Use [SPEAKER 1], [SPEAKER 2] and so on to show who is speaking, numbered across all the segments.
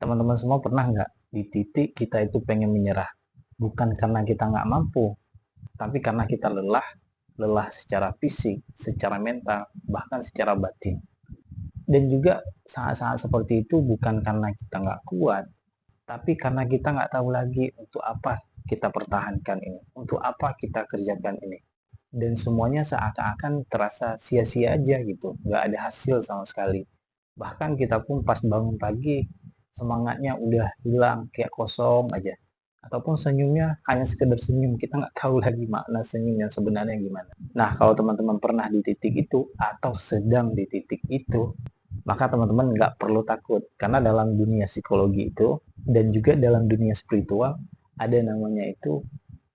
[SPEAKER 1] Teman-teman semua pernah nggak di titik kita itu pengen menyerah? Bukan karena kita nggak mampu, tapi karena kita lelah, lelah secara fisik, secara mental, bahkan secara batin. Dan juga saat-saat seperti itu bukan karena kita nggak kuat, tapi karena kita nggak tahu lagi untuk apa kita pertahankan ini, untuk apa kita kerjakan ini. Dan semuanya seakan-akan terasa sia-sia aja gitu, nggak ada hasil sama sekali. Bahkan kita pun pas bangun pagi, semangatnya udah hilang, kayak kosong aja. Ataupun senyumnya hanya sekedar senyum, kita nggak tahu lagi makna senyum yang sebenarnya gimana. Nah, kalau teman-teman pernah di titik itu, atau sedang di titik itu, maka teman-teman nggak perlu takut. Karena dalam dunia psikologi itu, dan juga dalam dunia spiritual, ada namanya itu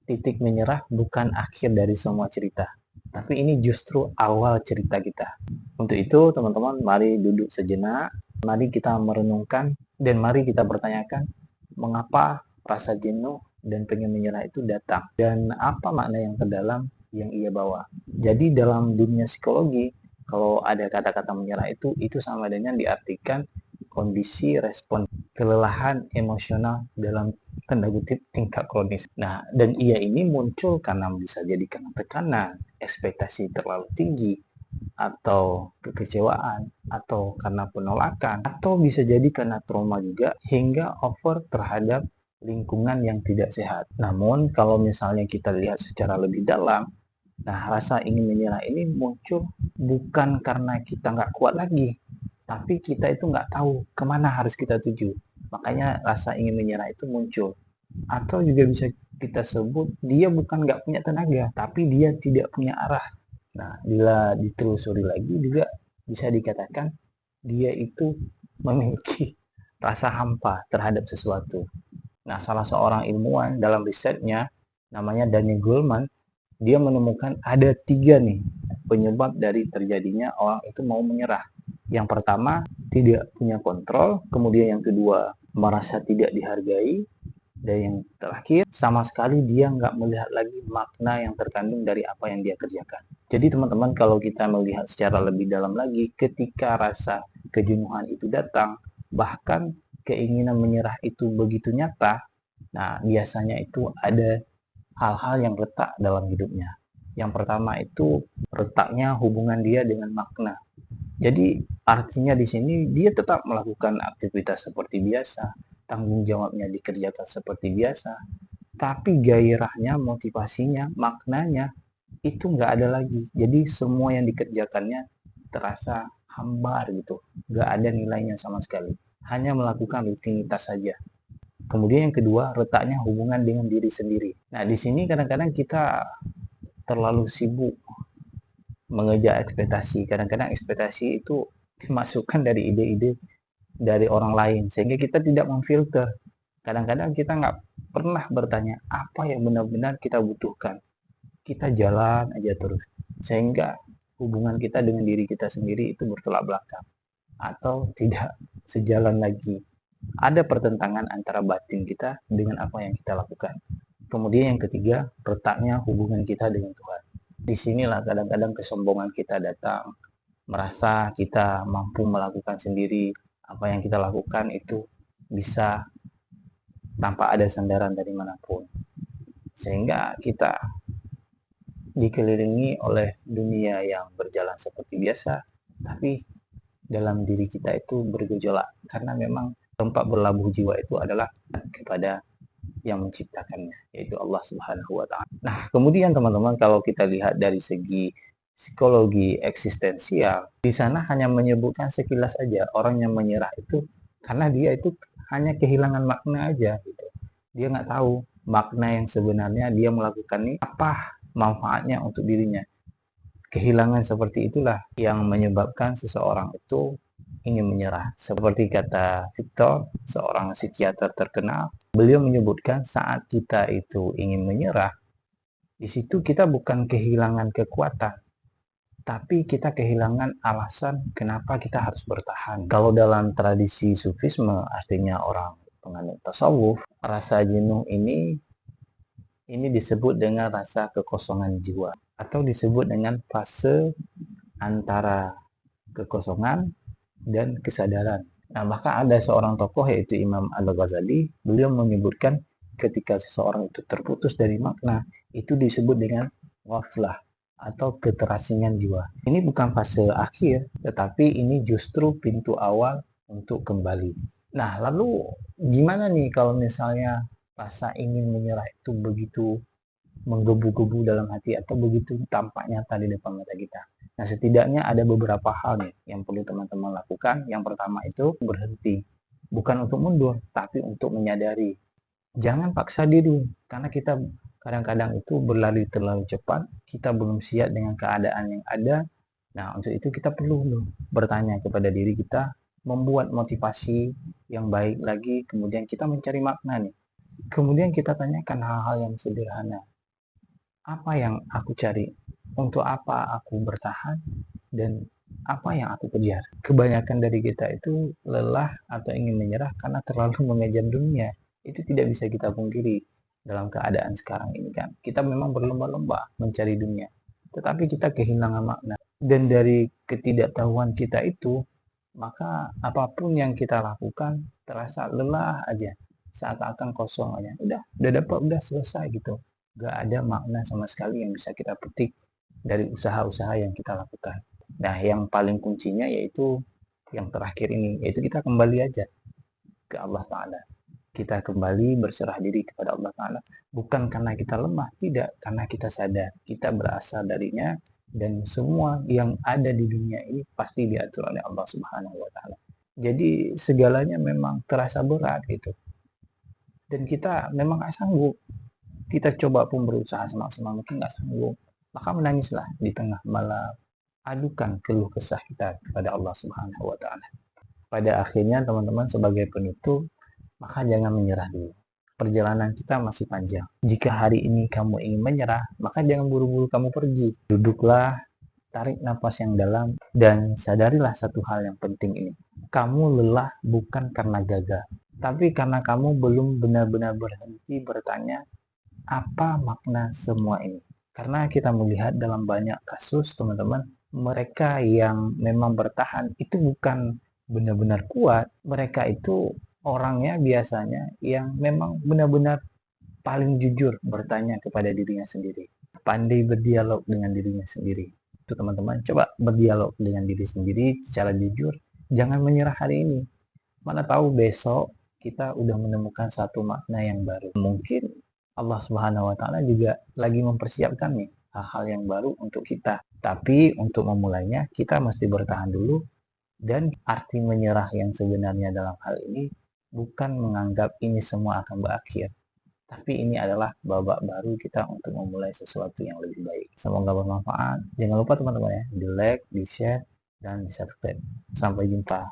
[SPEAKER 1] titik menyerah bukan akhir dari semua cerita. Tapi ini justru awal cerita kita. Untuk itu, teman-teman, mari duduk sejenak, mari kita merenungkan, dan mari kita bertanyakan mengapa rasa jenuh dan pengen menyerah itu datang, dan apa makna yang terdalam yang ia bawa. Jadi dalam dunia psikologi, kalau ada kata-kata menyerah itu sama dengan diartikan kondisi respon kelelahan emosional dalam tanda kutip tingkat kronis. Nah, dan ia ini muncul karena bisa jadi karena tekanan, ekspektasi terlalu tinggi, atau kekecewaan, atau karena penolakan, atau bisa jadi karena trauma juga, hingga over terhadap lingkungan yang tidak sehat. Namun, kalau misalnya kita lihat secara lebih dalam, nah rasa ingin menyerah ini muncul bukan karena kita nggak kuat lagi, tapi kita itu nggak tahu kemana harus kita tuju. Makanya rasa ingin menyerah itu muncul. Atau juga bisa kita sebut dia bukan nggak punya tenaga, tapi dia tidak punya arah. Nah, bila ditelusuri lagi juga bisa dikatakan dia itu memiliki rasa hampa terhadap sesuatu. Nah, salah seorang ilmuwan dalam risetnya, namanya Daniel Goleman, dia menemukan ada 3 nih penyebab dari terjadinya orang itu mau menyerah. Yang pertama, tidak punya kontrol. Kemudian yang kedua, merasa tidak dihargai. Dan yang terakhir, sama sekali dia nggak melihat lagi makna yang terkandung dari apa yang dia kerjakan. Jadi teman-teman, kalau kita melihat secara lebih dalam lagi, ketika rasa kejenuhan itu datang, bahkan keinginan menyerah itu begitu nyata, nah biasanya itu ada hal-hal yang retak dalam hidupnya. Yang pertama itu retaknya hubungan dia dengan makna. Jadi artinya di sini dia tetap melakukan aktivitas seperti biasa, tanggung jawabnya dikerjakan seperti biasa, tapi gairahnya, motivasinya, maknanya itu nggak ada lagi. Jadi semua yang dikerjakannya terasa hambar gitu, nggak ada nilainya sama sekali. Hanya melakukan rutinitas saja. Kemudian yang kedua, retaknya hubungan dengan diri sendiri. Nah, di sini kadang-kadang kita terlalu sibuk mengejar ekspektasi. Kadang-kadang ekspektasi itu dimasukkan dari ide-ide dari orang lain, sehingga kita tidak memfilter. Kadang-kadang kita nggak pernah bertanya apa yang benar-benar kita butuhkan. Kita jalan aja terus, sehingga hubungan kita dengan diri kita sendiri itu bertolak belakang atau tidak sejalan lagi. Ada pertentangan antara batin kita dengan apa yang kita lakukan. Kemudian yang ketiga, retaknya hubungan kita dengan Tuhan. Disinilah kadang-kadang kesombongan kita datang, merasa kita mampu melakukan sendiri, apa yang kita lakukan itu bisa tanpa ada sandaran dari manapun. Sehingga kita dikelilingi oleh dunia yang berjalan seperti biasa, tapi dalam diri kita itu bergejolak, karena memang tempat berlabuh jiwa itu adalah kepada yang menciptakannya, yaitu Allah Subhanahu wa Ta'ala. Nah, kemudian teman-teman, kalau kita lihat dari segi psikologi eksistensial, di sana hanya menyebutkan sekilas aja orang yang menyerah itu karena dia itu hanya kehilangan makna aja gitu. Dia nggak tahu makna yang sebenarnya dia melakukan ini apa manfaatnya untuk dirinya. Kehilangan seperti itulah yang menyebabkan seseorang itu ingin menyerah. Seperti kata Victor, seorang psikiater terkenal, beliau menyebutkan saat kita itu ingin menyerah, di situ kita bukan kehilangan kekuatan, tapi kita kehilangan alasan kenapa kita harus bertahan. Kalau dalam tradisi sufisme, artinya orang penganut tasawuf, rasa jenuh ini disebut dengan rasa kekosongan jiwa, atau disebut dengan fase antara kekosongan dan kesadaran. Nah, bahkan ada seorang tokoh yaitu Imam Al-Ghazali, beliau menyebutkan ketika seseorang itu terputus dari makna, itu disebut dengan ghaflah atau keterasingan jiwa. Ini bukan fase akhir, tetapi ini justru pintu awal untuk kembali. Nah, lalu gimana nih kalau misalnya rasa ingin menyerah itu begitu menggebu-gebu dalam hati atau begitu tampak nyata di depan mata kita? Nah, setidaknya ada beberapa hal nih yang perlu teman-teman lakukan. Yang pertama itu berhenti. Bukan untuk mundur, tapi untuk menyadari. Jangan paksa diri, karena kita kadang-kadang itu berlari terlalu cepat, kita belum siap dengan keadaan yang ada. Nah, untuk itu kita perlu bertanya kepada diri kita, membuat motivasi yang baik lagi, kemudian kita mencari makna nih. Kemudian kita tanyakan hal-hal yang sederhana. Apa yang aku cari? Untuk apa aku bertahan? Dan apa yang aku kejar? Kebanyakan dari kita itu lelah atau ingin menyerah karena terlalu mengejar dunia. Itu tidak bisa kita pungkiri dalam keadaan sekarang ini kan. Kita memang berlomba-lomba mencari dunia, tetapi kita kehilangan makna. Dan dari ketidaktahuan kita itu, maka apapun yang kita lakukan terasa lelah aja, seakan-akan kosong aja. Udah dapat, udah selesai gitu. Gak ada makna sama sekali yang bisa kita petik dari usaha-usaha yang kita lakukan. Nah, yang paling kuncinya yaitu yang terakhir ini, yaitu kita kembali aja ke Allah Ta'ala. Kita kembali berserah diri kepada Allah Ta'ala. Bukan karena kita lemah, tidak. Karena kita sadar, kita berasal darinya, dan semua yang ada di dunia ini pasti diatur oleh Allah Subhanahu wa Ta'ala. Jadi segalanya memang terasa berat gitu. Dan kita memang gak sanggup. Kita coba pun berusaha semaksimal mungkin gak sanggup. Maka menangislah di tengah malam. Adukan keluh kesah kita kepada Allah Subhanahu wa Ta'ala. Pada akhirnya teman-teman, sebagai penutup, maka jangan menyerah dulu. Perjalanan kita masih panjang. Jika hari ini kamu ingin menyerah, maka jangan buru-buru kamu pergi. Duduklah, tarik nafas yang dalam, dan sadarilah satu hal yang penting ini. Kamu lelah bukan karena gagal, tapi karena kamu belum benar-benar berhenti bertanya, apa makna semua ini? Karena kita melihat dalam banyak kasus, teman-teman, mereka yang memang bertahan itu bukan benar-benar kuat. Mereka itu orangnya biasanya yang memang benar-benar paling jujur bertanya kepada dirinya sendiri. Pandai berdialog dengan dirinya sendiri. Itu teman-teman, coba berdialog dengan diri sendiri secara jujur. Jangan menyerah hari ini. Mana tahu besok kita udah menemukan satu makna yang baru. Mungkin Allah Subhanahu wa Ta'ala juga lagi mempersiapkan nih hal-hal yang baru untuk kita. Tapi untuk memulainya kita mesti bertahan dulu, dan arti menyerah yang sebenarnya dalam hal ini bukan menganggap ini semua akan berakhir, tapi ini adalah babak baru kita untuk memulai sesuatu yang lebih baik. Semoga bermanfaat. Jangan lupa teman-teman ya, di like, di share, dan di subscribe. Sampai jumpa.